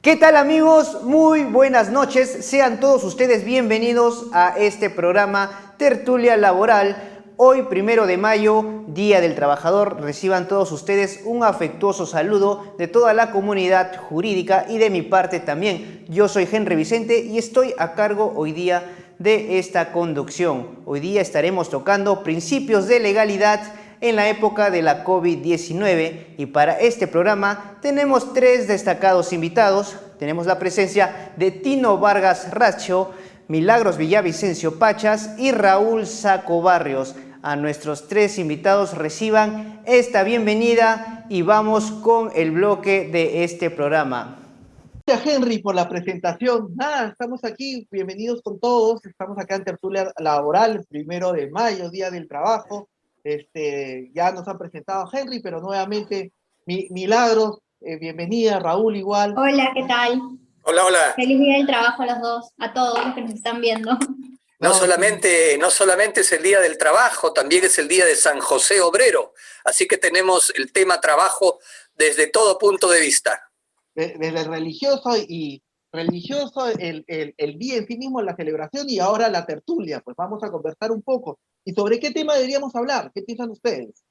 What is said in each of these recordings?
¿Qué tal amigos? Muy buenas noches. Sean todos ustedes bienvenidos a este programa Tertulia Laboral. Hoy, 1 de mayo, Día del Trabajador, reciban todos ustedes un afectuoso saludo de toda la comunidad jurídica y de mi parte también. Yo soy Henry Vicente y estoy a cargo hoy día de esta conducción. Hoy día estaremos tocando principios de legalidad en la época de la COVID-19 y para este programa tenemos 3 destacados invitados. Tenemos la presencia de Tino Vargas Racho, Milagros Villavicencio Pachas y Raúl Saco Barrios. A nuestros 3 invitados reciban esta bienvenida y vamos con el bloque de este programa. Gracias Henry por la presentación. Nada, estamos aquí, bienvenidos con todos. Estamos acá en Tertulia Laboral, 1 de mayo, Día del Trabajo. Ya nos han presentado Henry, pero nuevamente Milagros, bienvenida, Raúl igual. Hola, ¿qué tal? Hola, hola. Feliz Día del Trabajo a los dos, a todos los que nos están viendo. No solamente es el Día del Trabajo, también es el Día de San José Obrero. Así que tenemos el tema trabajo desde todo punto de vista. Desde el religioso, el día en sí mismo, la celebración y ahora la tertulia. Pues vamos a conversar un poco. ¿Y sobre qué tema deberíamos hablar? ¿Qué piensan ustedes?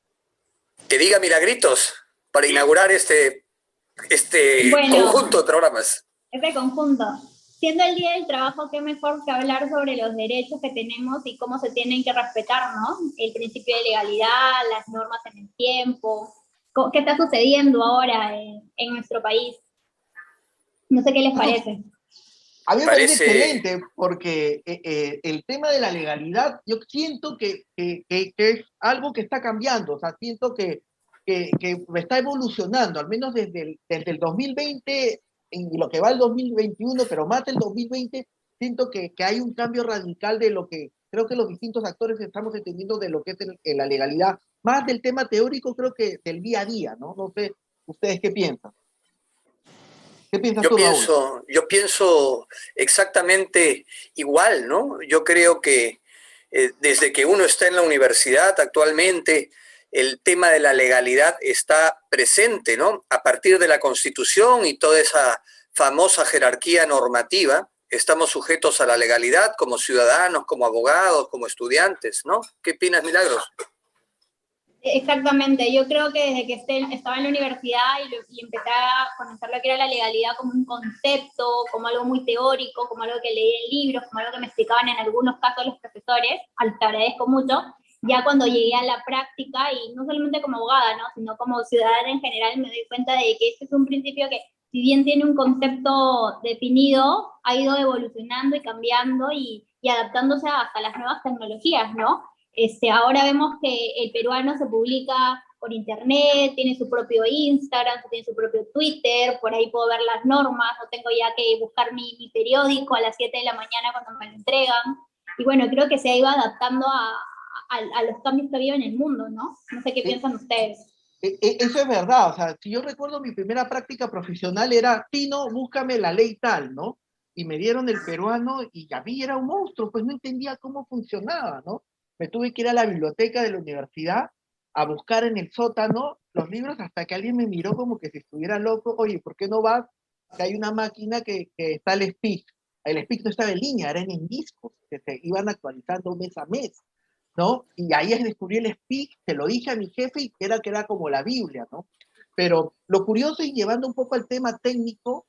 Que diga Milagritos para inaugurar este conjunto de programas. Este conjunto. Siendo el Día del Trabajo, qué mejor que hablar sobre los derechos que tenemos y cómo se tienen que respetar, ¿no? El principio de legalidad, las normas en el tiempo. ¿Qué está sucediendo ahora en nuestro país? No sé qué les parece. A mí me parece excelente porque el tema de la legalidad, yo siento que es algo que está cambiando, o sea, siento que está evolucionando, al menos desde el 2020, en lo que va el 2021, pero más del 2020, siento que hay un cambio radical de lo que creo que los distintos actores estamos entendiendo de lo que es la legalidad, más del tema teórico, creo que del día a día, ¿no? No sé, ¿ustedes qué piensan? ¿Qué piensas tú, Raúl? Yo pienso exactamente igual, ¿no? Yo creo que desde que uno está en la universidad actualmente, el tema de la legalidad está presente, ¿no? A partir de la Constitución y toda esa famosa jerarquía normativa, estamos sujetos a la legalidad como ciudadanos, como abogados, como estudiantes, ¿no? ¿Qué opinas, Milagros? Exactamente, yo creo que desde que estaba en la universidad y empecé a conocer lo que era la legalidad como un concepto, como algo muy teórico, como algo que leí en libros, como algo que me explicaban en algunos casos los profesores, a los que agradezco mucho, ya cuando llegué a la práctica, y no solamente como abogada, ¿no? Sino como ciudadana en general, me doy cuenta de que este es un principio que, si bien tiene un concepto definido, ha ido evolucionando y cambiando y adaptándose hasta las nuevas tecnologías, ¿no? Ahora vemos que el peruano se publica por internet, tiene su propio Instagram, tiene su propio Twitter, por ahí puedo ver las normas, no tengo ya que buscar mi periódico a las 7 de la mañana cuando me lo entregan. Y bueno, creo que se ha ido adaptando a los cambios que ha habido en el mundo, ¿no? No sé qué piensan ustedes. Eso es verdad, o sea, si yo recuerdo mi primera práctica profesional era, Tino, búscame la ley tal, ¿no? Y me dieron el peruano y a mí era un monstruo, pues no entendía cómo funcionaba, ¿no? Me tuve que ir a la biblioteca de la universidad a buscar en el sótano los libros hasta que alguien me miró como que si estuviera loco. Oye, ¿por qué no vas? Que hay una máquina que está el SPIC. El SPIC no estaba en línea, eran en discos que se iban actualizando mes a mes, ¿no? Y ahí descubrí el SPIC, se lo dije a mi jefe y que era como la Biblia, ¿no? Pero lo curioso y llevando un poco al tema técnico,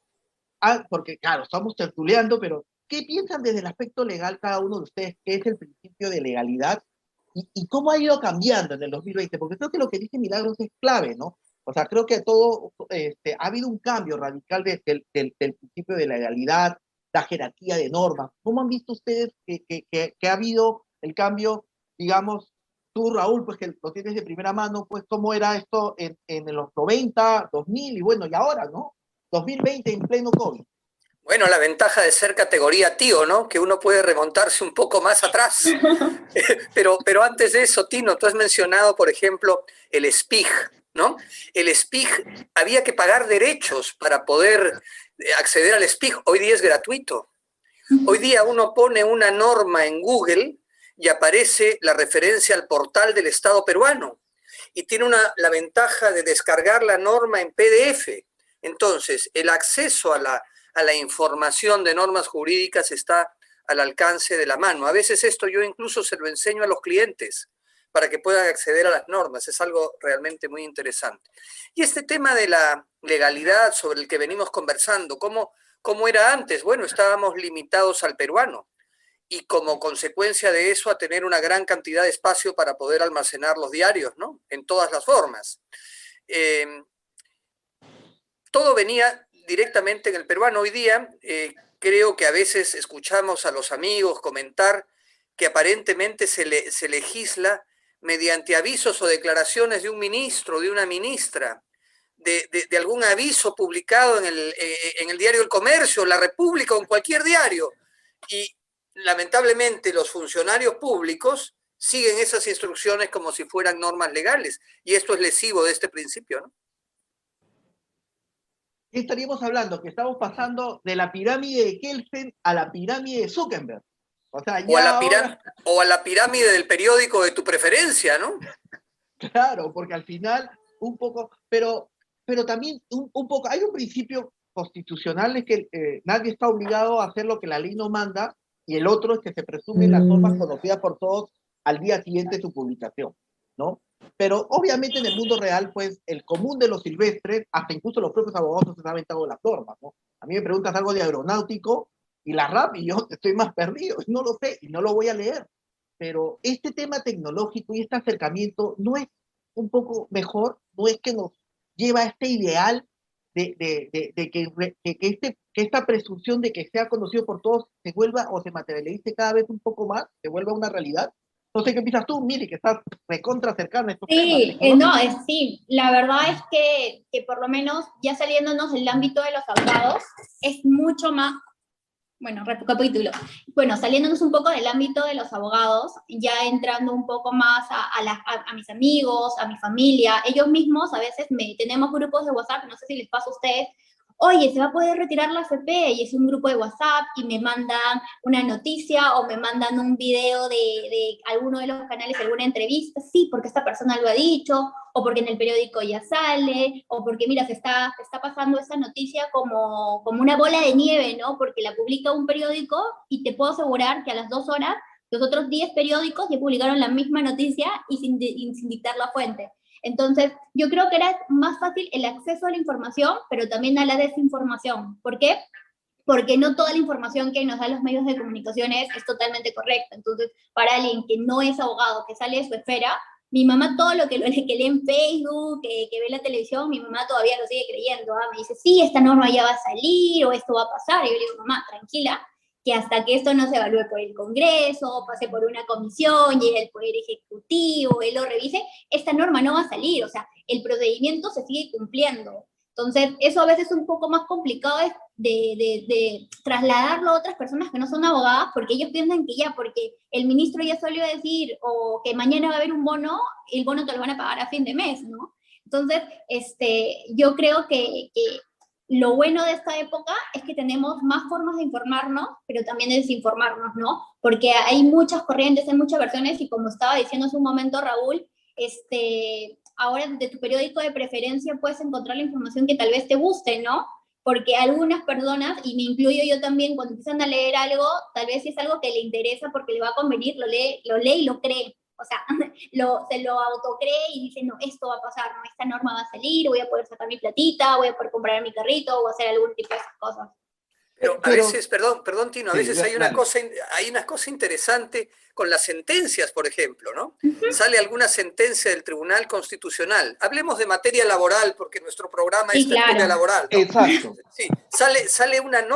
porque claro, estamos tertuleando, pero ¿qué piensan desde el aspecto legal cada uno de ustedes? ¿Qué es el principio de legalidad? ¿Y cómo ha ido cambiando en el 2020? Porque creo que lo que dice Milagros es clave, ¿no? O sea, creo que todo, ha habido un cambio radical del principio de legalidad, la jerarquía de normas. ¿Cómo han visto ustedes que ha habido el cambio, digamos, tú, Raúl, pues que lo tienes de primera mano, pues cómo era esto en los 90, 2000 y bueno, y ahora, ¿no? 2020 en pleno COVID. Bueno, la ventaja de ser categoría tío, ¿no? Que uno puede remontarse un poco más atrás. Pero antes de eso, Tino, tú has mencionado, por ejemplo, el SPIG, ¿no? El SPIG, había que pagar derechos para poder acceder al SPIG. Hoy día es gratuito. Hoy día uno pone una norma en Google y aparece la referencia al portal del Estado peruano. Y tiene la ventaja de descargar la norma en PDF. Entonces, el acceso a a la información de normas jurídicas está al alcance de la mano. A veces esto yo incluso se lo enseño a los clientes para que puedan acceder a las normas. Es algo realmente muy interesante. Y este tema de la legalidad sobre el que venimos conversando, ¿cómo era antes? Bueno, estábamos limitados al peruano y como consecuencia de eso a tener una gran cantidad de espacio para poder almacenar los diarios, ¿no? En todas las formas. Todo venía directamente en el peruano. Hoy día creo que a veces escuchamos a los amigos comentar que aparentemente se legisla mediante avisos o declaraciones de un ministro, de una ministra, de algún aviso publicado en el diario El Comercio, La República o en cualquier diario. Y lamentablemente los funcionarios públicos siguen esas instrucciones como si fueran normas legales. Y esto es lesivo de este principio, ¿no? ¿Qué estaríamos hablando? Que estamos pasando de la pirámide de Kelsen a la pirámide de Zuckerberg. O sea, ya o a la pirámide del periódico de tu preferencia, ¿no? Claro, porque al final un poco, pero también un poco, hay un principio constitucional, es que nadie está obligado a hacer lo que la ley no manda, y el otro es que se presumen las normas conocidas por todos al día siguiente de su publicación, ¿no? Pero obviamente en el mundo real, pues el común de los silvestres, hasta incluso los propios abogados se han aventado las normas, ¿no? A mí me preguntas algo de aeronáutico y la RAP y yo estoy más perdido, no lo sé y no lo voy a leer. Pero este tema tecnológico y este acercamiento no es un poco mejor, no es que nos lleva a este ideal de que esta presunción de que sea conocido por todos se vuelva o se materialice cada vez un poco más, se vuelva una realidad. No sé qué piensas tú, Miri, que estás recontra cercana a estos Sí, temas. sí, la verdad es que por lo menos ya saliéndonos del ámbito de los abogados, es mucho más, bueno, recapitulo. Bueno, saliéndonos un poco del ámbito de los abogados, ya entrando un poco más a mis amigos, a mi familia, ellos mismos a veces tenemos grupos de WhatsApp, no sé si les pasa a ustedes, oye, se va a poder retirar la AFP, y es un grupo de WhatsApp y me mandan una noticia o me mandan un video de alguno de los canales, alguna entrevista, sí, porque esta persona lo ha dicho, o porque en el periódico ya sale, o porque mira, se está pasando esta noticia como una bola de nieve, ¿no? Porque la publica un periódico y te puedo asegurar que a las 2 horas los otros 10 periódicos ya publicaron la misma noticia y sin dictar la fuente. Entonces, yo creo que era más fácil el acceso a la información, pero también a la desinformación. ¿Por qué? Porque no toda la información que nos dan los medios de comunicación es totalmente correcta. Entonces, para alguien que no es abogado, que sale de su esfera, mi mamá todo lo que lee en Facebook, que ve en la televisión, mi mamá todavía lo sigue creyendo. Me dice, sí, esta norma ya va a salir o esto va a pasar. Y yo le digo, mamá, tranquila, que hasta que esto no se evalúe por el Congreso, pase por una comisión, llegue al Poder Ejecutivo, él lo revise, esta norma no va a salir, o sea, el procedimiento se sigue cumpliendo. Entonces, eso a veces es un poco más complicado de trasladarlo a otras personas que no son abogadas, porque ellos piensan que ya, porque el ministro ya solió decir, o que mañana va a haber un bono, el bono te lo van a pagar a fin de mes, ¿no? Entonces, yo creo que lo bueno de esta época es que tenemos más formas de informarnos, pero también de desinformarnos, ¿no? Porque hay muchas corrientes, hay muchas versiones, y como estaba diciendo hace un momento Raúl, ahora de tu periódico de preferencia puedes encontrar la información que tal vez te guste, ¿no? Porque algunas personas, y me incluyo yo también, cuando empiezan a leer algo, tal vez si es algo que le interesa porque le va a convenir, lo lee y lo cree. O sea, se lo autocree y dice, no, esto va a pasar, no, esta norma va a salir, voy a poder sacar mi platita, voy a poder comprar mi carrito, o hacer algún tipo de esas cosas. Pero a veces, perdón, Tino, a sí, veces hay una cosa interesante con las sentencias, por ejemplo, ¿no? Sale alguna sentencia del Tribunal Constitucional. Hablemos de materia laboral, porque nuestro programa es tertulia laboral, ¿no? Exacto. Sí, sale una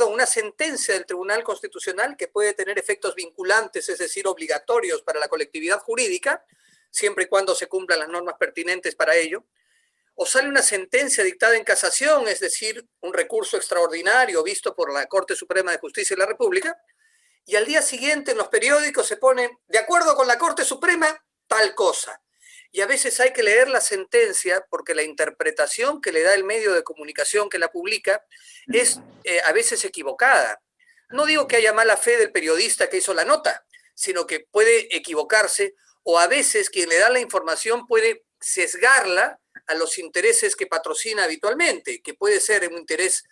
una sentencia del Tribunal Constitucional que puede tener efectos vinculantes, es decir, obligatorios para la colectividad jurídica, siempre y cuando se cumplan las normas pertinentes para ello. O sale una sentencia dictada en casación, es decir, un recurso extraordinario visto por la Corte Suprema de Justicia de la República, y al día siguiente en los periódicos se pone, de acuerdo con la Corte Suprema, tal cosa. Y a veces hay que leer la sentencia porque la interpretación que le da el medio de comunicación que la publica es a veces equivocada. No digo que haya mala fe del periodista que hizo la nota, sino que puede equivocarse, o a veces quien le da la información puede sesgarla a los intereses que patrocina habitualmente, que puede ser un interés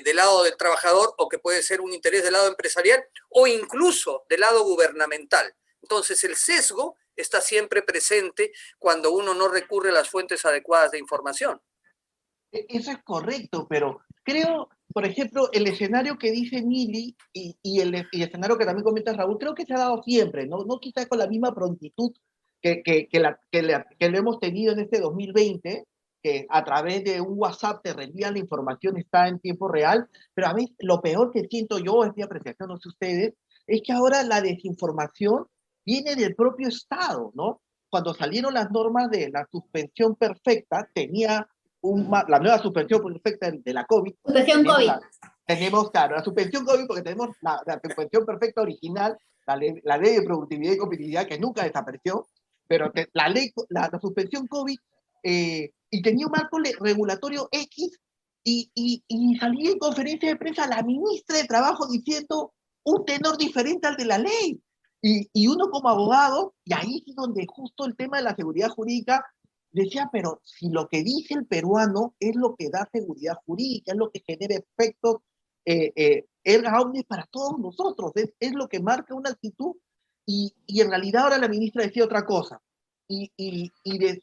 del lado del trabajador o que puede ser un interés del lado empresarial o incluso del lado gubernamental. Entonces el sesgo está siempre presente cuando uno no recurre a las fuentes adecuadas de información. Eso es correcto, pero creo, por ejemplo, el escenario que dice Mili y el escenario que también comenta Raúl, creo que se ha dado siempre, ¿no? No quizás con la misma prontitud que lo hemos tenido en este 2020, que a través de un WhatsApp te reenvían la información, está en tiempo real, pero a mí lo peor que siento yo, es mi apreciación, no sé ustedes, es que ahora la desinformación viene del propio Estado, ¿no? Cuando salieron las normas de la suspensión perfecta, tenía la nueva suspensión perfecta de la COVID. Suspensión COVID. Tenemos, claro, la suspensión COVID porque tenemos la suspensión perfecta original, la ley de productividad y competitividad que nunca desapareció, pero la suspensión COVID y tenía un marco regulatorio X y salía en conferencia de prensa la ministra de Trabajo diciendo un tenor diferente al de la ley. Y uno como abogado, y ahí es donde justo el tema de la seguridad jurídica, decía, pero si lo que dice el peruano es lo que da seguridad jurídica, es lo que genera efectos erga omnes para todos nosotros, es lo que marca una actitud, y en realidad ahora la ministra decía otra cosa, y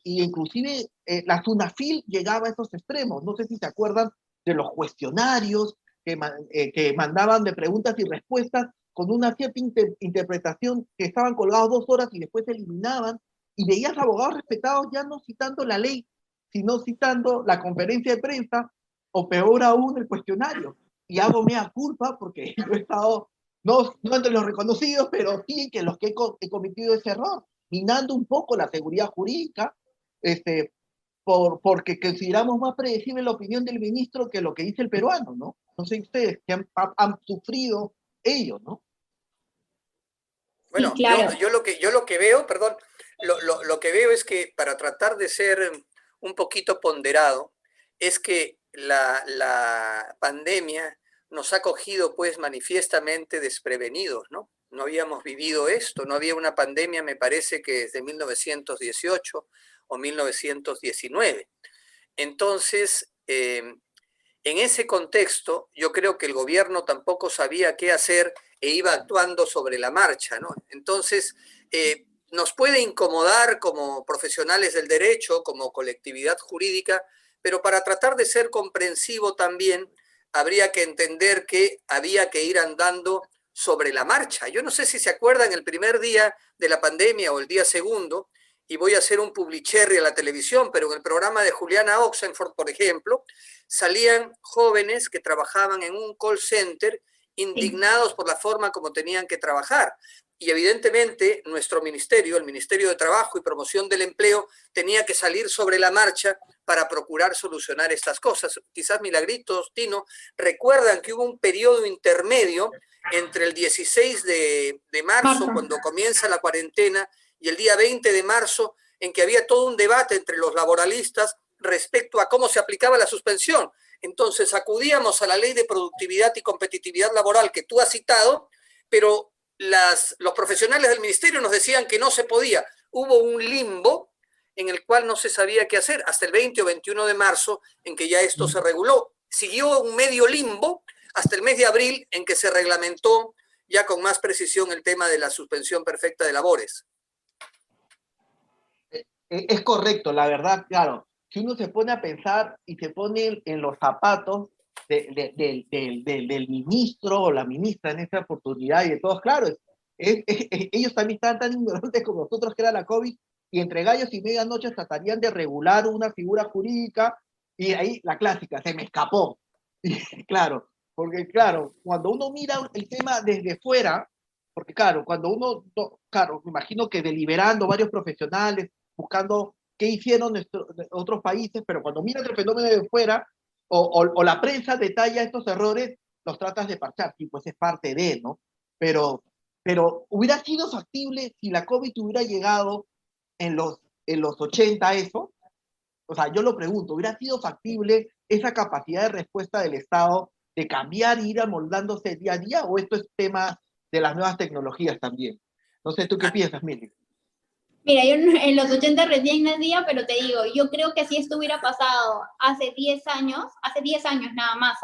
inclusive la SUNAFIL llegaba a esos extremos, no sé si se acuerdan de los cuestionarios que mandaban de preguntas y respuestas con una cierta interpretación, que estaban colgados 2 horas y después se eliminaban, y veías abogados respetados ya no citando la ley, sino citando la conferencia de prensa, o peor aún, el cuestionario. Y hago mea culpa porque yo he estado, no entre los reconocidos, pero sí que los que he cometido ese error, minando un poco la seguridad jurídica, porque consideramos más predecible la opinión del ministro que lo que dice el peruano, ¿no? No sé ustedes que han sufrido ello, ¿no? Bueno, sí, claro. yo lo que veo, perdón, lo que veo es que para tratar de ser un poquito ponderado, es que la pandemia nos ha cogido pues manifiestamente desprevenidos, ¿no? No habíamos vivido esto, no había una pandemia, me parece que desde 1918 o 1919. Entonces, en ese contexto, yo creo que el gobierno tampoco sabía qué hacer e iba actuando sobre la marcha, ¿no? Entonces, nos puede incomodar como profesionales del derecho, como colectividad jurídica, pero para tratar de ser comprensivo también, habría que entender que había que ir andando sobre la marcha. Yo no sé si se acuerdan el primer día de la pandemia o el día segundo, y voy a hacer un publicherry a la televisión, pero en el programa de Juliana Oxenford, por ejemplo, salían jóvenes que trabajaban en un call center indignados por la forma como tenían que trabajar. Y evidentemente nuestro ministerio, el Ministerio de Trabajo y Promoción del Empleo, tenía que salir sobre la marcha para procurar solucionar estas cosas. Quizás Milagritos, Tino, recuerdan que hubo un periodo intermedio entre el 16 de marzo, cuando comienza la cuarentena, y el día 20 de marzo, en que había todo un debate entre los laboralistas respecto a cómo se aplicaba la suspensión. Entonces acudíamos a la ley de productividad y competitividad laboral que tú has citado, pero los profesionales del ministerio nos decían que no se podía. Hubo un limbo en el cual no se sabía qué hacer hasta el 20 o 21 de marzo, en que ya esto se reguló. Siguió un medio limbo hasta el mes de abril, en que se reglamentó ya con más precisión el tema de la suspensión perfecta de labores. Es correcto, la verdad, claro. Si uno se pone a pensar y se pone en los zapatos del ministro o la ministra en esta oportunidad y de todos, claro, ellos también estaban tan ignorantes como nosotros que era la COVID, y entre gallos y medianoche tratarían de regular una figura jurídica, y ahí la clásica, se me escapó. Y, claro, porque claro, cuando uno mira el tema desde fuera, porque claro, cuando uno, claro, me imagino que deliberando varios profesionales, buscando qué hicieron otros países, pero cuando miras el fenómeno de fuera, o la prensa detalla estos errores, los tratas de parchar, y pues es parte de, ¿no? Pero hubiera sido factible si la COVID hubiera llegado en los 80 eso, o sea, yo lo pregunto, ¿hubiera sido factible esa capacidad de respuesta del Estado de cambiar e ir amoldándose día a día, o esto es tema de las nuevas tecnologías también? No sé, ¿tú qué piensas, Mili? Mira, yo en los 80 recién nacía, pero te digo, yo creo que si esto hubiera pasado hace 10 años nada más,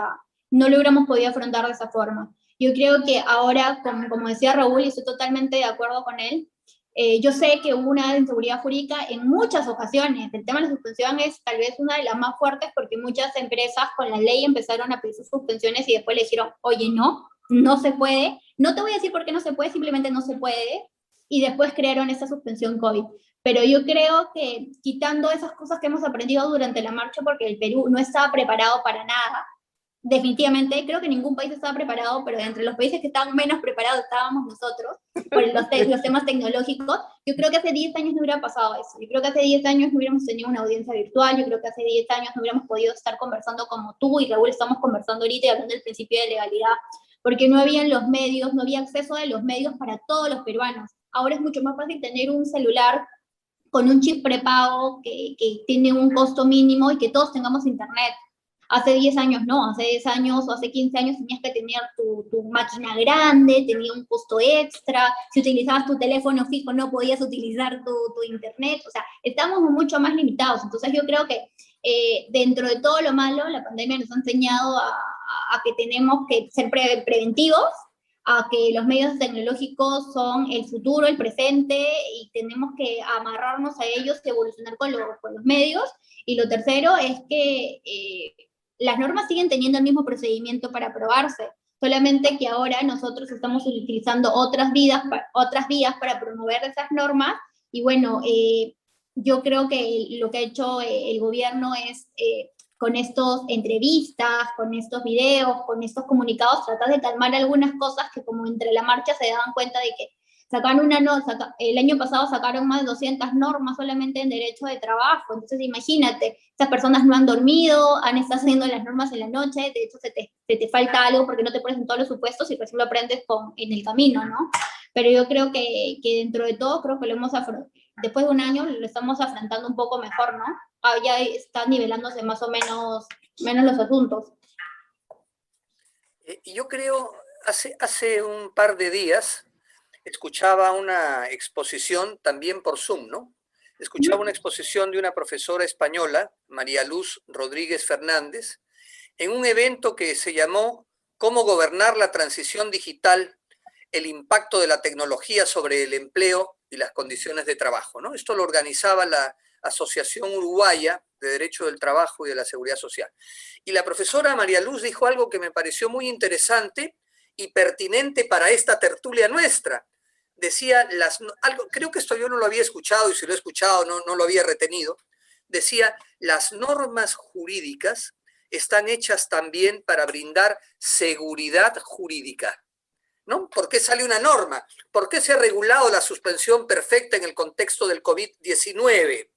no lo hubiéramos podido afrontar de esa forma. Yo creo que ahora, como decía Raúl, y estoy totalmente de acuerdo con él, yo sé que hubo una inseguridad jurídica en muchas ocasiones. El tema de la suspensión es tal vez una de las más fuertes porque muchas empresas con la ley empezaron a pedir sus suspensiones y después le dijeron, oye, no se puede. No te voy a decir por qué no se puede, simplemente no se puede. Y después crearon esa suspensión COVID. Pero yo creo que quitando esas cosas que hemos aprendido durante la marcha, porque el Perú no estaba preparado para nada, definitivamente, creo que ningún país estaba preparado, pero entre los países que estaban menos preparados estábamos nosotros, por los temas tecnológicos. Yo creo que hace 10 años no hubiera pasado eso. Yo creo que hace 10 años no hubiéramos tenido una audiencia virtual, yo creo que hace 10 años no hubiéramos podido estar conversando como tú y Raúl estamos conversando ahorita y hablando del principio de legalidad, porque no habían los medios, no había acceso a los medios para todos los peruanos. Ahora es mucho más fácil tener un celular con un chip prepago que tiene un costo mínimo y que todos tengamos internet. Hace 10 años no, hace 10 años o hace 15 años tenías que tener tu máquina grande, tenía un costo extra, si utilizabas tu teléfono fijo no podías utilizar tu internet, o sea, estamos mucho más limitados. Entonces yo creo que dentro de todo lo malo, la pandemia nos ha enseñado a que tenemos que ser preventivos, a que los medios tecnológicos son el futuro, el presente, y tenemos que amarrarnos a ellos y evolucionar con los medios. Y lo tercero es que las normas siguen teniendo el mismo procedimiento para aprobarse, solamente que ahora nosotros estamos utilizando otras vías para promover esas normas, y bueno, yo creo que lo que ha hecho el gobierno es con estas entrevistas, con estos videos, con estos comunicados, tratar de calmar algunas cosas que como entre la marcha se daban cuenta de que sacaron el año pasado sacaron más de 200 normas solamente en derecho de trabajo. Entonces imagínate, esas personas no han dormido, han estado haciendo las normas en la noche, de hecho se te falta algo porque no te pones en todos los supuestos y recién lo aprendes en el camino, ¿no? Pero yo creo que dentro de todo, creo que lo hemos afrontado, después de un año lo estamos afrontando un poco mejor, ¿no? Ya están nivelándose más o menos los asuntos. Yo creo, hace un par de días escuchaba una exposición también por Zoom, ¿no? Escuchaba una exposición de una profesora española, María Luz Rodríguez Fernández, en un evento que se llamó ¿Cómo gobernar la transición digital? El impacto de la tecnología sobre el empleo y las condiciones de trabajo, ¿no? Esto lo organizaba la Asociación Uruguaya de Derecho del Trabajo y de la Seguridad Social. Y la profesora María Luz dijo algo que me pareció muy interesante y pertinente para esta tertulia nuestra. Decía, creo que esto yo no lo había escuchado, y si lo he escuchado no lo había retenido. Decía, las normas jurídicas están hechas también para brindar seguridad jurídica, ¿no? ¿Por qué sale una norma? ¿Por qué se ha regulado la suspensión perfecta en el contexto del COVID-19?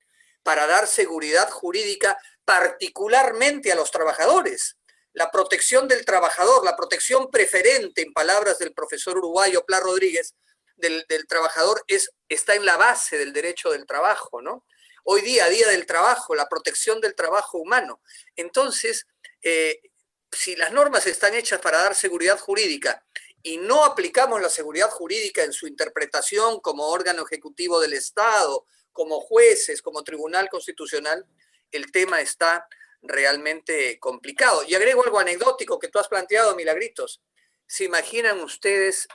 Para dar seguridad jurídica particularmente a los trabajadores. La protección del trabajador, la protección preferente, en palabras del profesor uruguayo Pla Rodríguez, del trabajador está en la base del derecho del trabajo, ¿no? Hoy día del trabajo, la protección del trabajo humano. Entonces, si las normas están hechas para dar seguridad jurídica y no aplicamos la seguridad jurídica en su interpretación como órgano ejecutivo del Estado, como jueces, como Tribunal Constitucional, el tema está realmente complicado. Y agrego algo anecdótico que tú has planteado, Milagritos. ¿Se imaginan ustedes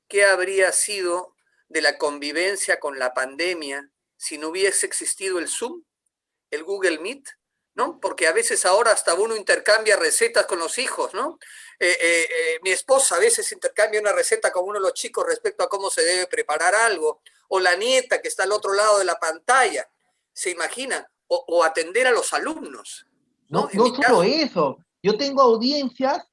qué habría sido de la convivencia con la pandemia si no hubiese existido el Zoom, el Google Meet? ¿No? Porque a veces ahora hasta uno intercambia recetas con los hijos, ¿no? Mi esposa a veces intercambia una receta con uno de los chicos respecto a cómo se debe preparar algo, o la nieta que está al otro lado de la pantalla, ¿se imagina? O atender a los alumnos, ¿no? No solo eso, yo tengo audiencias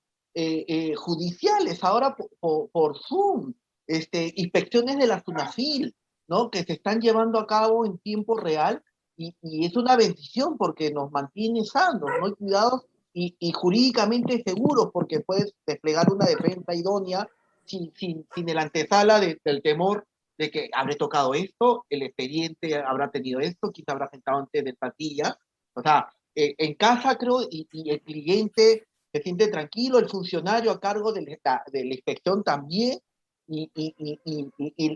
judiciales ahora por Zoom, inspecciones de la SUNAFIL, ¿no? Que se están llevando a cabo en tiempo real. Y es una bendición porque nos mantiene sanos, ¿no? Y cuidados y jurídicamente seguros, porque puedes desplegar una defensa idónea sin el antesala del temor de que habré tocado esto, el expediente habrá tenido esto, quizá habrá sentado antes de plantilla. O sea, en casa creo, y el cliente se siente tranquilo, el funcionario a cargo de la inspección también, y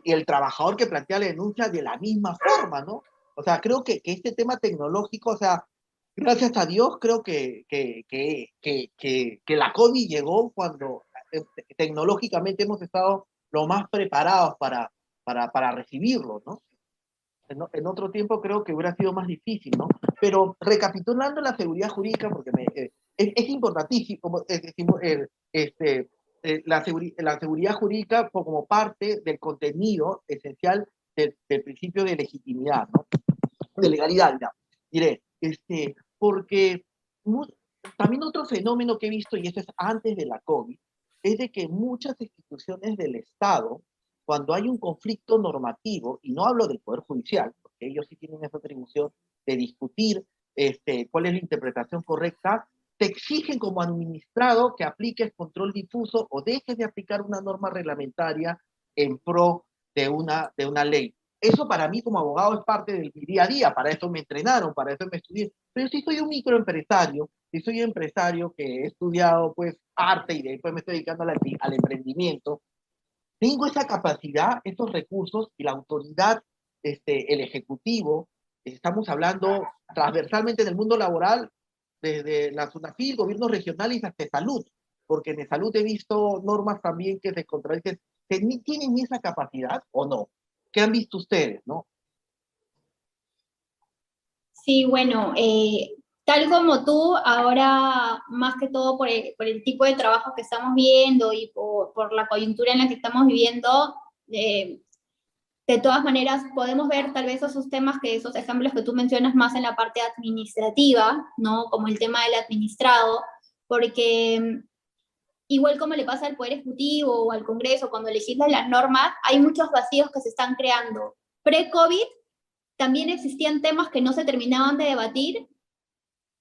el trabajador que plantea la denuncia de la misma forma, ¿no? O sea, creo que este tema tecnológico, o sea, Gracias a Dios, creo que la COVID llegó cuando tecnológicamente hemos estado lo más preparados para recibirlo, ¿no? En otro tiempo creo que hubiera sido más difícil, ¿no? Pero recapitulando la seguridad jurídica, porque es importantísimo, la seguridad jurídica como parte del contenido esencial del principio de legitimidad, ¿no? De legalidad, ya. Diré, porque también otro fenómeno que he visto, y eso es antes de la COVID, es de que muchas instituciones del Estado, cuando hay un conflicto normativo, y no hablo del Poder Judicial, porque ellos sí tienen esa atribución de discutir cuál es la interpretación correcta, te exigen como administrado que apliques control difuso o dejes de aplicar una norma reglamentaria en pro de una ley. Eso para mí como abogado es parte de mi día a día, para eso me entrenaron, para eso me estudié. Pero si soy un microempresario, si soy empresario que he estudiado pues arte y después me estoy dedicando al emprendimiento, tengo esa capacidad, estos recursos y la autoridad, el ejecutivo, estamos hablando transversalmente en el mundo laboral, desde la SUNAFIL, gobiernos regionales hasta salud, porque en salud he visto normas también que se contradicen. ¿Tienen esa capacidad o no? ¿Qué han visto ustedes, no? Sí, bueno, tal como tú, ahora más que todo por el tipo de trabajo que estamos viendo y por la coyuntura en la que estamos viviendo, de todas maneras podemos ver tal vez esos temas, esos ejemplos que tú mencionas más en la parte administrativa, ¿no? Como el tema del administrado, porque igual como le pasa al Poder Ejecutivo o al Congreso cuando legislan las normas, hay muchos vacíos que se están creando. Pre-COVID también existían temas que no se terminaban de debatir,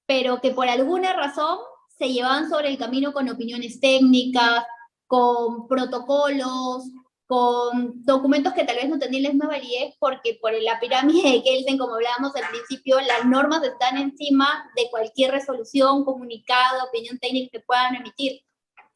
pero que por alguna razón se llevaban sobre el camino con opiniones técnicas, con protocolos, con documentos que tal vez no tenían la misma validez, porque por la pirámide de Kelsen, como hablábamos al principio, las normas están encima de cualquier resolución, comunicado, opinión técnica que puedan emitir.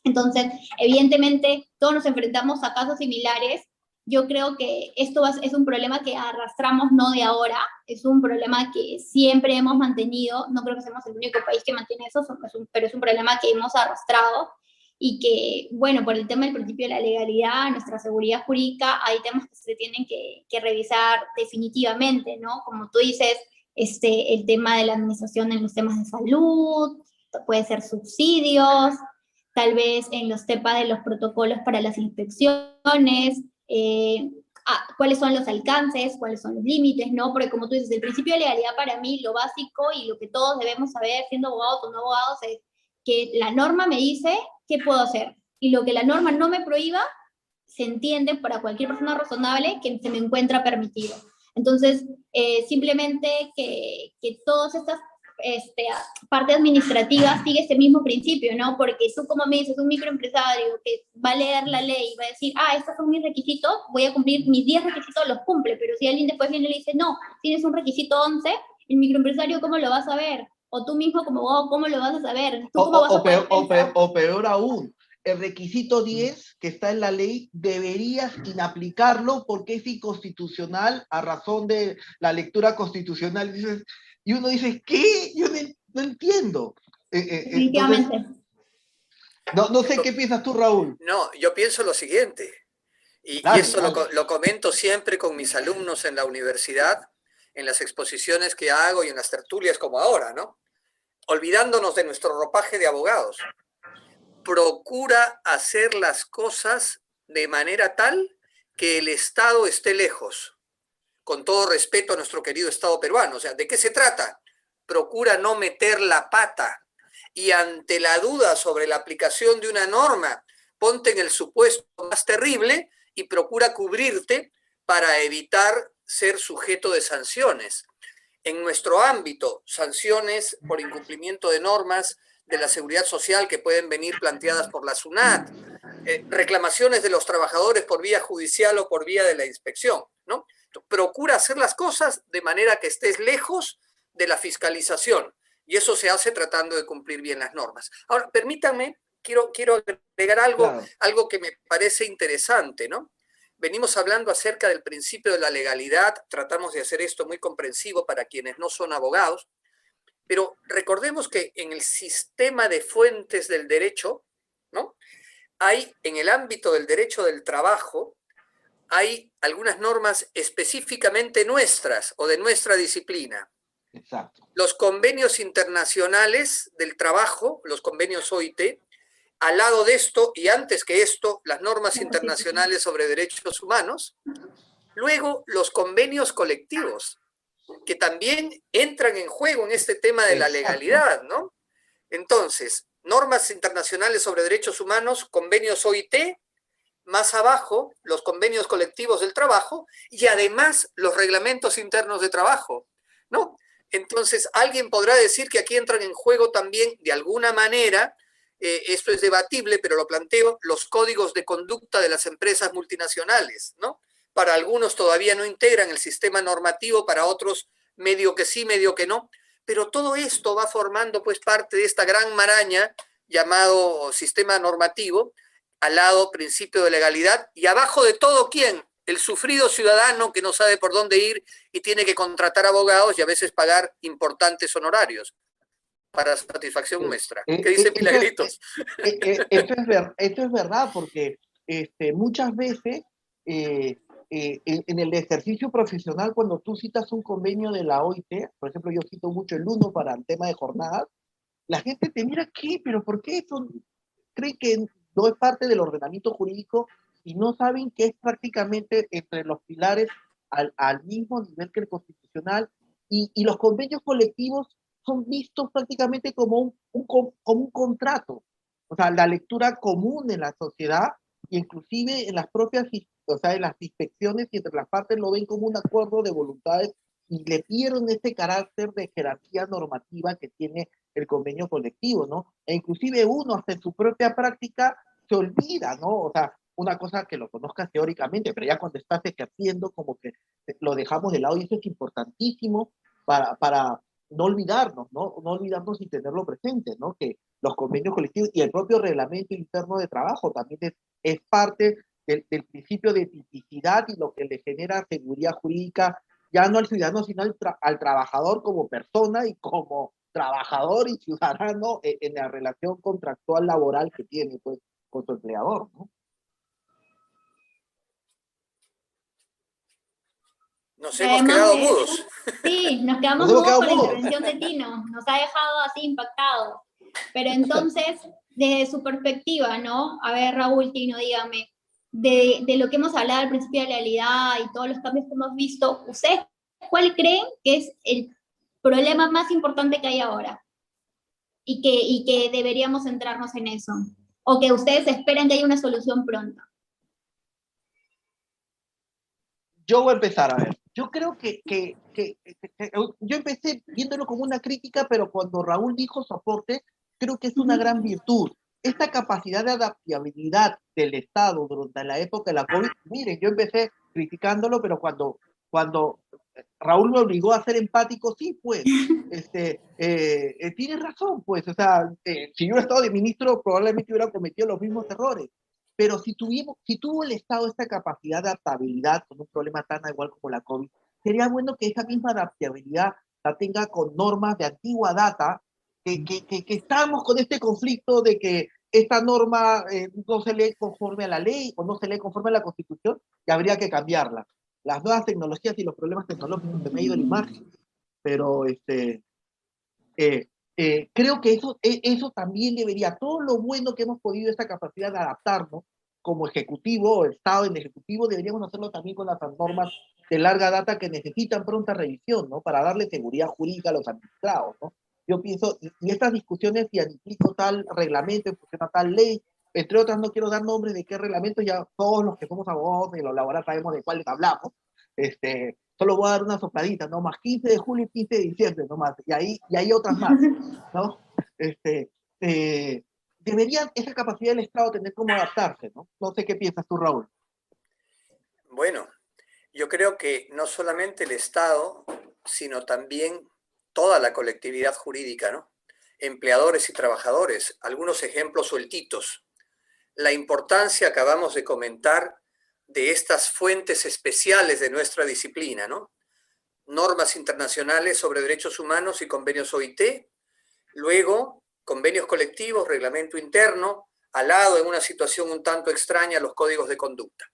Entonces, evidentemente, todos nos enfrentamos a casos similares. Yo creo que esto es un problema que arrastramos no de ahora, es un problema que siempre hemos mantenido, no creo que seamos el único país que mantiene eso, pero es un problema que hemos arrastrado y que, bueno, por el tema del principio de la legalidad, nuestra seguridad jurídica, hay temas que se tienen que revisar definitivamente, ¿no? Como tú dices, el tema de la administración en los temas de salud, puede ser subsidios, tal vez en los temas de los protocolos para las inspecciones, cuáles son los alcances, cuáles son los límites, ¿no? Porque como tú dices, el principio de legalidad para mí, lo básico y lo que todos debemos saber, siendo abogados o no abogados, es que la norma me dice qué puedo hacer. Y lo que la norma no me prohíba, se entiende para cualquier persona razonable que se me encuentra permitido. Entonces, simplemente que todas estas parte administrativa sigue ese mismo principio, ¿no? Porque tú, como me dices, un microempresario que va a leer la ley y va a decir, estos son mis requisitos, voy a cumplir mis 10 requisitos, los cumple, pero si alguien después viene y le dice, no, tienes un requisito 11, el microempresario, ¿cómo lo va a saber? O tú mismo como abogado, ¿cómo lo vas a saber? ¿Tú cómo vas a poder pensar? O peor aún, el requisito 10 que está en la ley deberías inaplicarlo porque es inconstitucional a razón de la lectura constitucional. Y uno dice, ¿qué? Yo no entiendo. Definitivamente. Entonces, no sé qué piensas tú, Raúl. No, yo pienso lo siguiente, y esto lo comento siempre con mis alumnos en la universidad, en las exposiciones que hago y en las tertulias como ahora, ¿no? Olvidándonos de nuestro ropaje de abogados. Procura hacer las cosas de manera tal que el Estado esté lejos, con todo respeto a nuestro querido Estado peruano. O sea, ¿de qué se trata? Procura no meter la pata y ante la duda sobre la aplicación de una norma, ponte en el supuesto más terrible y procura cubrirte para evitar ser sujeto de sanciones. En nuestro ámbito, sanciones por incumplimiento de normas de la seguridad social que pueden venir planteadas por la SUNAT, reclamaciones de los trabajadores por vía judicial o por vía de la inspección, ¿no? Procura hacer las cosas de manera que estés lejos de la fiscalización y eso se hace tratando de cumplir bien las normas. Ahora, permítanme, quiero agregar algo que me parece interesante, ¿no? Venimos hablando acerca del principio de la legalidad, tratamos de hacer esto muy comprensivo para quienes no son abogados, Pero recordemos que en el sistema de fuentes del derecho, ¿no?, hay en el ámbito del derecho del trabajo, hay algunas normas específicamente nuestras o de nuestra disciplina. Exacto. Los convenios internacionales del trabajo, los convenios OIT, al lado de esto y antes que esto, las normas internacionales sobre derechos humanos, luego los convenios colectivos, que también entran en juego en este tema de la legalidad, ¿no? Entonces, normas internacionales sobre derechos humanos, convenios OIT, más abajo, los convenios colectivos del trabajo y además los reglamentos internos de trabajo, ¿no? Entonces, alguien podrá decir que aquí entran en juego también, de alguna manera, esto es debatible, pero lo planteo, los códigos de conducta de las empresas multinacionales, ¿no? Para algunos todavía no integran el sistema normativo, para otros medio que sí, medio que no, pero todo esto va formando pues parte de esta gran maraña llamado sistema normativo, al lado principio de legalidad, y abajo de todo, ¿quién? El sufrido ciudadano que no sabe por dónde ir y tiene que contratar abogados y a veces pagar importantes honorarios para satisfacción nuestra. ¿Qué dice Milagritos? Esto es verdad, porque muchas veces en el ejercicio profesional, cuando tú citas un convenio de la OIT, por ejemplo, yo cito mucho el uno para el tema de jornadas, la gente te mira, ¿qué? ¿Pero por qué eso? Cree que no es parte del ordenamiento jurídico y no saben que es prácticamente entre los pilares al mismo nivel que el constitucional, y los convenios colectivos son vistos prácticamente como como un contrato. O sea, la lectura común en la sociedad, inclusive en las propias, o sea, en las inspecciones y entre las partes lo ven como un acuerdo de voluntades y le dieron ese carácter de jerarquía normativa que tiene el convenio colectivo, ¿no? E inclusive uno hasta en su propia práctica se olvida, ¿no? O sea, una cosa que lo conozcas teóricamente, pero ya cuando estás ejerciendo como que lo dejamos de lado, y eso es importantísimo para no olvidarnos, ¿no? No olvidarnos y tenerlo presente, ¿no? Que los convenios colectivos y el propio reglamento interno de trabajo también es parte del principio de tipicidad y lo que le genera seguridad jurídica ya no al ciudadano, sino al trabajador como persona y como trabajador y ciudadano en la relación contractual laboral que tiene pues con su empleador, ¿no? Nos hemos quedado mudos. Sí, nos quedamos mudos por la intervención de Tino, nos ha dejado así impactados. Pero entonces, desde su perspectiva, ¿no? A ver, Raúl, Tino, dígame, de lo que hemos hablado al principio de la realidad y todos los cambios que hemos visto, ¿ustedes cuál creen que es el problema más importante que hay ahora? Y que deberíamos centrarnos en eso. O que ustedes esperan que haya una solución pronta. Yo voy a empezar, a ver. Yo creo que yo empecé viéndolo como una crítica, pero cuando Raúl dijo su aporte, creo que es una gran virtud. Esta capacidad de adaptabilidad del Estado durante la época de la COVID, miren, yo empecé criticándolo, pero cuando Raúl me obligó a ser empático, sí, pues, tiene razón, pues, o sea, si yo hubiera estado de ministro, probablemente hubiera cometido los mismos errores. Pero si tuvo el Estado esta capacidad de adaptabilidad con un problema tan igual como la COVID, sería bueno que esa misma adaptabilidad la tenga con normas de antigua data, que estamos con este conflicto de que esta norma no se lee conforme a la ley o no se lee conforme a la Constitución, y habría que cambiarla. Las nuevas tecnologías y los problemas tecnológicos se me ha ido la imagen, pero creo que eso también debería, todo lo bueno que hemos podido, esta capacidad de adaptarnos como ejecutivo, Estado en ejecutivo, deberíamos hacerlo también con las normas de larga data que necesitan pronta revisión, ¿no? Para darle seguridad jurídica a los administrados, ¿no? Yo pienso, y estas discusiones, si aplico tal reglamento, funciona tal ley, entre otras, no quiero dar nombres de qué reglamento, ya todos los que somos abogados de lo laboral sabemos de cuáles hablamos, solo voy a dar una sopladita, ¿no? Más 15 de julio y 15 de diciembre, ¿no? Más, y hay otras más, ¿no? Debería esa capacidad del Estado tener cómo adaptarse, ¿no? No sé qué piensas tú, Raúl. Bueno, yo creo que no solamente el Estado, sino también toda la colectividad jurídica, ¿no? Empleadores y trabajadores, algunos ejemplos sueltitos. La importancia, acabamos de comentar, de estas fuentes especiales de nuestra disciplina, ¿no? normas internacionales sobre derechos humanos y convenios OIT, luego convenios colectivos, reglamento interno, al lado, en una situación un tanto extraña, los códigos de conducta.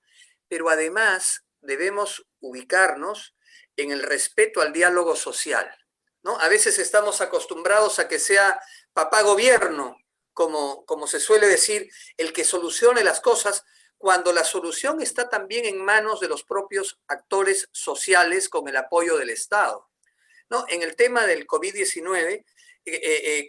Pero además debemos ubicarnos en el respeto al diálogo social, ¿no? A veces estamos acostumbrados a que sea papá gobierno, como se suele decir, el que solucione las cosas, cuando la solución está también en manos de los propios actores sociales con el apoyo del Estado, ¿no? En el tema del COVID-19,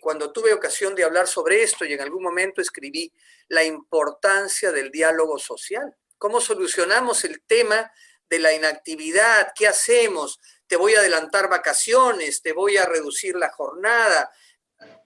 cuando tuve ocasión de hablar sobre esto y en algún momento escribí la importancia del diálogo social. ¿Cómo solucionamos el tema de la inactividad? ¿Qué hacemos? Te voy a adelantar vacaciones, te voy a reducir la jornada.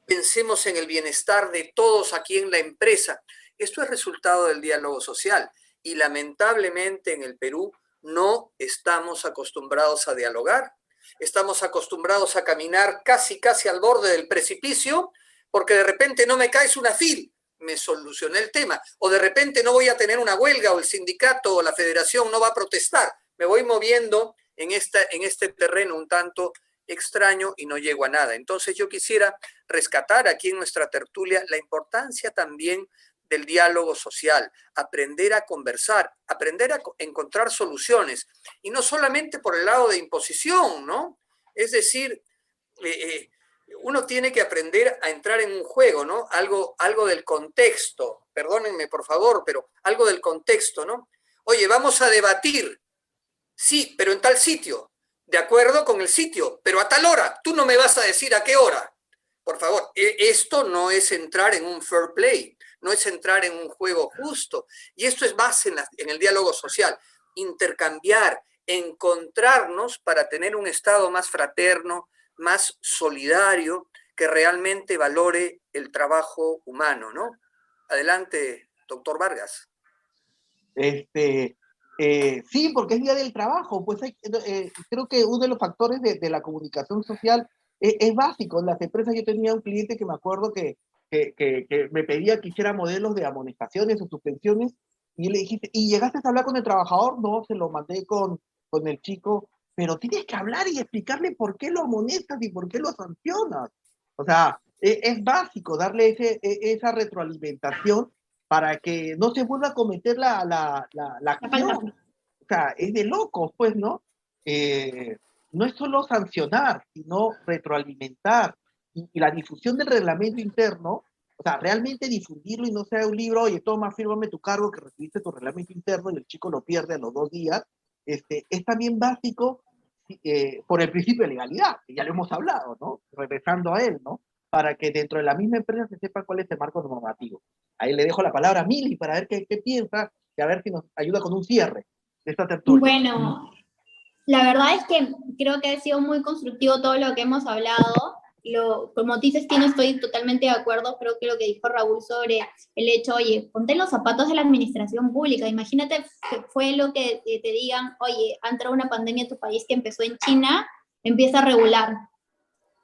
Pensemos en el bienestar de todos aquí en la empresa. Esto es resultado del diálogo social y lamentablemente en el Perú no estamos acostumbrados a dialogar. Estamos acostumbrados a caminar casi al borde del precipicio porque de repente no me caes una FIL, me solucioné el tema. O de repente no voy a tener una huelga o el sindicato o la federación no va a protestar. Me voy moviendo en este terreno un tanto extraño y no llego a nada. Entonces yo quisiera rescatar aquí en nuestra tertulia la importancia también del diálogo social, aprender a conversar, aprender a encontrar soluciones, y no solamente por el lado de imposición, ¿no? Es decir, uno tiene que aprender a entrar en un juego, ¿no? Algo del contexto, perdónenme por favor, pero algo del contexto, ¿no? Oye, vamos a debatir, sí, pero en tal sitio, de acuerdo con el sitio, pero a tal hora, tú no me vas a decir a qué hora. Por favor, esto no es entrar en un fair play, no es entrar en un juego justo. Y esto es más en el diálogo social, intercambiar, encontrarnos para tener un Estado más fraterno, más solidario, que realmente valore el trabajo humano, ¿no? Adelante, doctor Vargas. Sí, porque es Día del Trabajo, pues creo que uno de los factores de la comunicación social es básico. En las empresas yo tenía un cliente que me acuerdo que me pedía que hiciera modelos de amonestaciones o suspensiones, y le dijiste, ¿y llegaste a hablar con el trabajador? No, se lo mandé con el chico, pero tienes que hablar y explicarle por qué lo amonestas y por qué lo sancionas. O sea, es básico darle esa retroalimentación para que no se vuelva a cometer la acción. O sea, es de locos, pues, ¿no? No es solo sancionar, sino retroalimentar. Y la difusión del reglamento interno, o sea, realmente difundirlo y no sea un libro, oye, toma, fírmame tu cargo que recibiste tu reglamento interno y el chico lo pierde a los 2 días, es también básico por el principio de legalidad, que ya lo hemos hablado, ¿no? Regresando a él, ¿no? Para que dentro de la misma empresa se sepa cuál es el marco normativo. Ahí le dejo la palabra a Mili para ver qué piensa y a ver si nos ayuda con un cierre de esta tertulia. Bueno, la verdad es que creo que ha sido muy constructivo todo lo que hemos hablado. Como dices, Tino, estoy totalmente de acuerdo. Creo que lo que dijo Raúl sobre el hecho, oye, ponte en los zapatos de la administración pública. Imagínate que fue lo que te digan, oye, ha entrado una pandemia en tu país que empezó en China, empieza a regular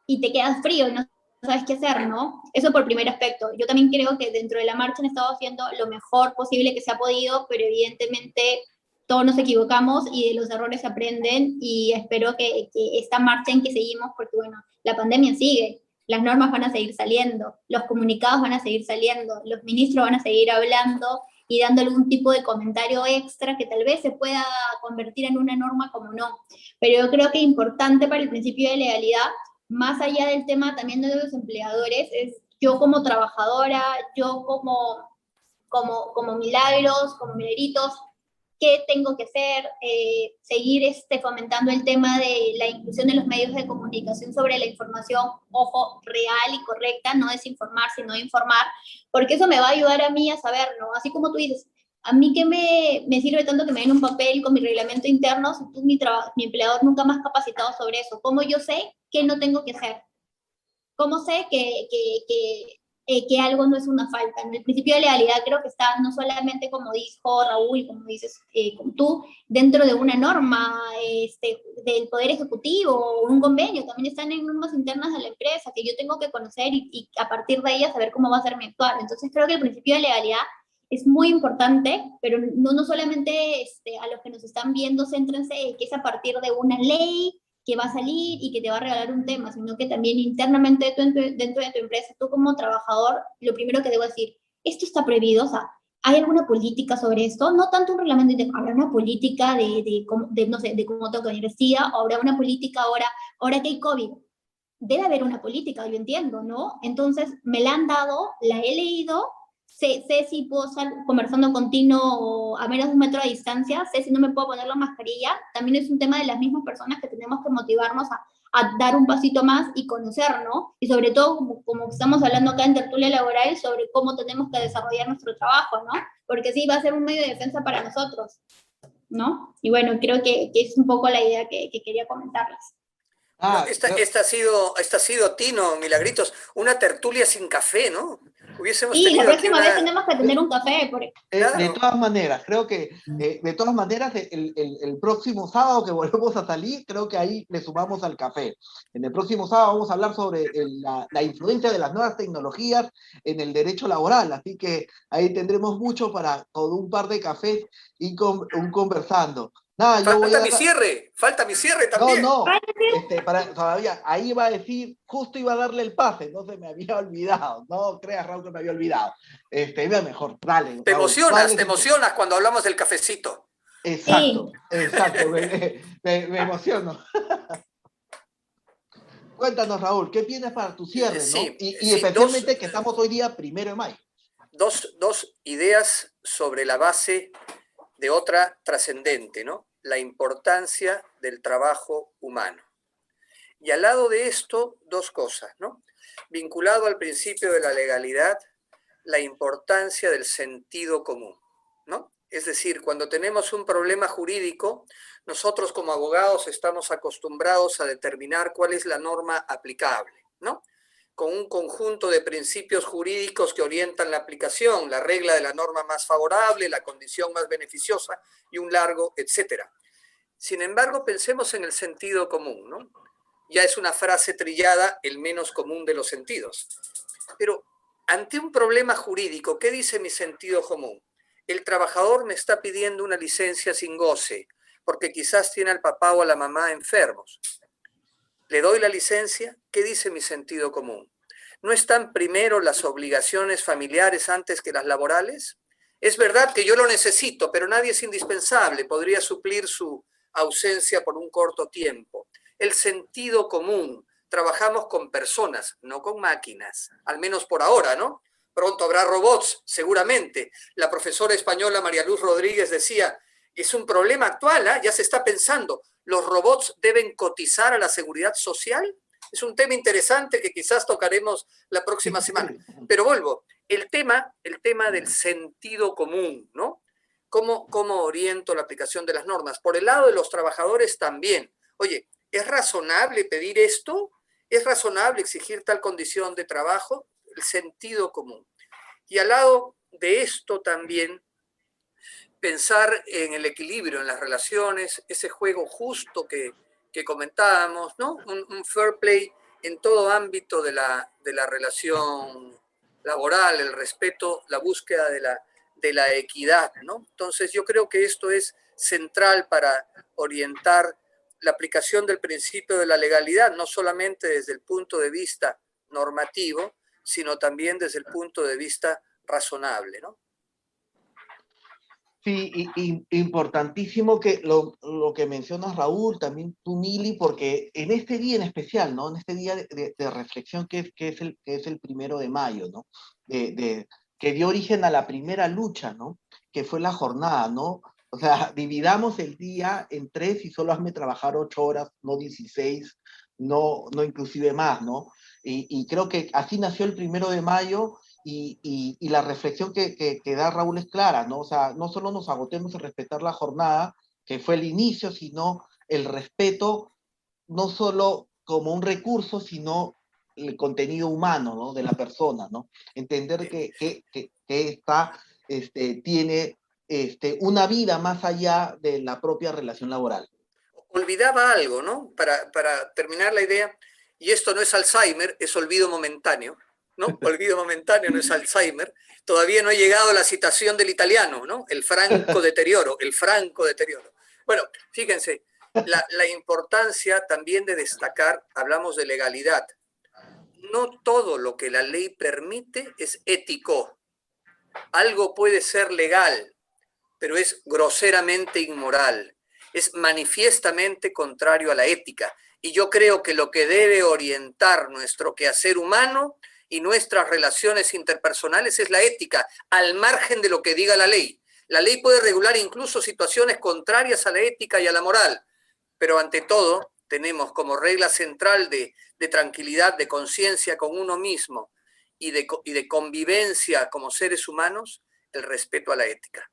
y te quedas frío y no sabes qué hacer, ¿no? Eso por primer aspecto. Yo también creo que dentro de la marcha han estado haciendo lo mejor posible que se ha podido, pero evidentemente todos nos equivocamos y de los errores se aprenden, y espero que esta marcha en que seguimos, porque bueno, la pandemia sigue, las normas van a seguir saliendo, los comunicados van a seguir saliendo, los ministros van a seguir hablando y dando algún tipo de comentario extra que tal vez se pueda convertir en una norma como no. Pero yo creo que importante para el principio de legalidad, más allá del tema también de los empleadores, es yo como trabajadora, yo como Milagros, como Milagritos, qué tengo que hacer, seguir fomentando el tema de la inclusión de los medios de comunicación sobre la información, ojo, real y correcta, no desinformar, sino informar, porque eso me va a ayudar a mí a saber, ¿no? Así como tú dices, a mí que me sirve tanto que me den un papel con mi reglamento interno, si tú, mi empleador nunca más capacitado sobre eso. ¿Cómo yo sé qué no tengo que hacer? ¿Cómo sé que algo no es una falta? El principio de legalidad creo que está no solamente, como dijo Raúl, como dices como tú, dentro de una norma del Poder Ejecutivo o un convenio, también están en normas internas de la empresa que yo tengo que conocer y a partir de ellas saber cómo va a ser mi actuar. Entonces creo que el principio de legalidad es muy importante, pero no solamente a los que nos están viendo, céntrense que es a partir de una ley que va a salir y que te va a regalar un tema, sino que también internamente dentro de tu empresa, tú como trabajador, lo primero que debo decir, esto está prohibido, o sea, ¿hay alguna política sobre esto? No tanto un reglamento, habrá una política no sé, de cómo toca la universidad, o habrá una política ahora que hay COVID. Debe haber una política, yo entiendo, ¿no? Entonces, me la han dado, la he leído, sé si puedo estar conversando contigo a menos de 1 metro de distancia, sé si no me puedo poner la mascarilla, también es un tema de las mismas personas que tenemos que motivarnos a dar un pasito más y conocer, ¿no? Y sobre todo, como estamos hablando acá en Tertulia Laboral, sobre cómo tenemos que desarrollar nuestro trabajo, ¿no? Porque sí, va a ser un medio de defensa para nosotros, ¿no? Y bueno, creo que es un poco la idea que quería comentarles. Bueno, Ah, esta ha sido, Tino, Milagritos, una tertulia sin café, ¿no? Hubiésemos Sí, la tenido aquí próxima vez una... tenemos que tener un café. de Claro, todas maneras, creo que de todas maneras el próximo sábado que volvemos a salir, creo que ahí le sumamos al café. En el próximo sábado vamos a hablar sobre la influencia de las nuevas tecnologías en el derecho laboral, así que ahí tendremos mucho para con un par de cafés y conversando. Nada, yo voy a... falta mi cierre No, también. no, todavía, ahí iba a decir, justo iba a darle el pase, no se me había olvidado, no creas, Raúl, que me había olvidado. Iba mejor, dale, Te Raúl, emocionas, ¿cuál te es el tema? emocionas cuando hablamos del cafecito. Exacto, Sí, exacto, me emociono. Cuéntanos, Raúl, ¿qué tienes para tu cierre, no? Sí, Y sí, especialmente que estamos hoy día 1 de mayo. dos ideas sobre la base de otra trascendente, ¿no? La importancia del trabajo humano. Y al lado de esto, dos cosas, ¿no? Vinculado al principio de la legalidad, la importancia del sentido común, ¿no? Es decir, cuando tenemos un problema jurídico, nosotros como abogados estamos acostumbrados a determinar cuál es la norma aplicable, ¿no? Con un conjunto de principios jurídicos que orientan la aplicación, la regla de la norma más favorable, la condición más beneficiosa y un largo, etcétera. Sin embargo, pensemos en el sentido común, ¿no? Ya es una frase trillada, el menos común de los sentidos. Pero ante un problema jurídico, ¿qué dice mi sentido común? El trabajador me está pidiendo una licencia sin goce, porque quizás tiene al papá o a la mamá enfermos. ¿Le doy la licencia? ¿Qué dice mi sentido común? ¿No están primero las obligaciones familiares antes que las laborales? Es verdad que yo lo necesito, pero nadie es indispensable. Podría suplir su ausencia por un corto tiempo. El sentido común. Trabajamos con personas, no con máquinas, al menos por ahora, ¿no? Pronto habrá robots, seguramente. La profesora española María Luz Rodríguez decía, es un problema actual, ¿eh? Ya se está pensando, ¿los robots deben cotizar a la seguridad social? Es un tema interesante que quizás tocaremos la próxima semana. Pero vuelvo, el tema del sentido común, ¿no? ¿Cómo oriento la aplicación de las normas? Por el lado de los trabajadores también. Oye, ¿es razonable pedir esto? ¿Es razonable exigir tal condición de trabajo? El sentido común. Y al lado de esto también pensar en el equilibrio en las relaciones, ese juego justo que comentábamos, ¿no? Un fair play en todo ámbito de la relación laboral, el respeto, la búsqueda de la equidad, ¿no? Entonces yo creo que esto es central para orientar la aplicación del principio de la legalidad, no solamente desde el punto de vista normativo, sino también desde el punto de vista razonable, ¿no? Sí, importantísimo que lo que mencionas, Raúl, también tú, Mili, porque en este día en especial, ¿no? En este día de reflexión que es el 1 de mayo, ¿no? Que dio origen a la primera lucha, ¿no? Que fue la jornada, ¿no? O sea, dividamos el día en 3 y solo hazme trabajar 8 horas, no 16, no inclusive más, ¿no? Y creo que así nació el 1 de mayo. Y la reflexión que da Raúl es clara, ¿no? O sea, no solo nos agotemos en respetar la jornada, que fue el inicio, sino el respeto, no solo como un recurso, sino el contenido humano, ¿no? De la persona, ¿no? Entender que esta tiene una vida más allá de la propia relación laboral. Olvidaba algo, ¿no? Para terminar la idea, y esto no es Alzheimer, es olvido momentáneo, ¿no? Olvido momentáneo no es Alzheimer. Todavía no he llegado a la citación del italiano, ¿no? El franco deterioro. Bueno, fíjense, la importancia también de destacar, hablamos de legalidad. No todo lo que la ley permite es ético. Algo puede ser legal, pero es groseramente inmoral, es manifiestamente contrario a la ética. Y yo creo que lo que debe orientar nuestro quehacer humano y nuestras relaciones interpersonales es la ética, al margen de lo que diga la ley. La ley puede regular incluso situaciones contrarias a la ética y a la moral, pero ante todo tenemos como regla central de tranquilidad, de conciencia con uno mismo y de convivencia como seres humanos, el respeto a la ética.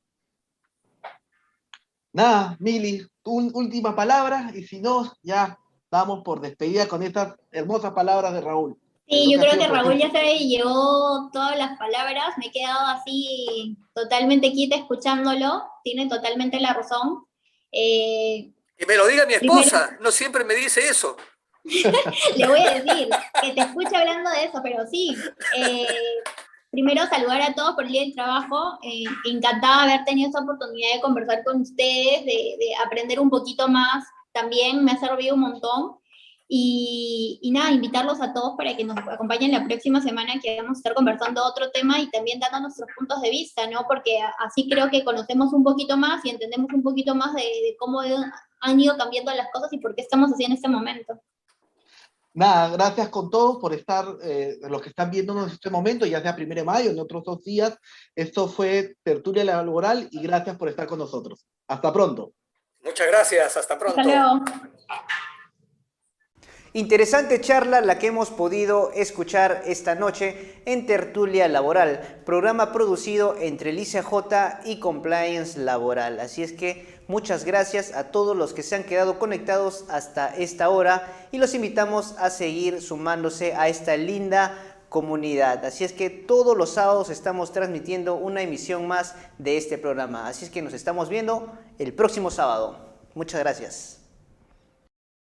Nada, Mili, última palabra, y si no, ya damos por despedida con estas hermosas palabras de Raúl. Sí, yo creo que Raúl ya se llevó todas las palabras, me he quedado así totalmente quieta escuchándolo, tiene totalmente la razón. Que me lo diga mi esposa, primero, no siempre me dice eso. Le voy a decir, que te escuche hablando de eso, pero sí. Primero, saludar a todos por el Día del Trabajo. Encantada de haber tenido esta oportunidad de conversar con ustedes, de aprender un poquito más. También me ha servido un montón. Y nada, invitarlos a todos para que nos acompañen la próxima semana, que vamos a estar conversando otro tema y también dando nuestros puntos de vista, ¿no? Porque así creo que conocemos un poquito más y entendemos un poquito más de cómo han ido cambiando las cosas y por qué estamos así en este momento. Nada, gracias con todos por estar, los que están viéndonos en este momento, ya sea 1 de mayo, en otros 2 días. Esto fue Tertulia Laboral y gracias por estar con nosotros. Hasta pronto. Muchas gracias, hasta pronto. Hasta luego. Interesante charla la que hemos podido escuchar esta noche en Tertulia Laboral, programa producido entre el ICJ y Compliance Laboral. Así es que muchas gracias a todos los que se han quedado conectados hasta esta hora y los invitamos a seguir sumándose a esta linda comunidad. Así es que todos los sábados estamos transmitiendo una emisión más de este programa. Así es que nos estamos viendo el próximo sábado. Muchas gracias.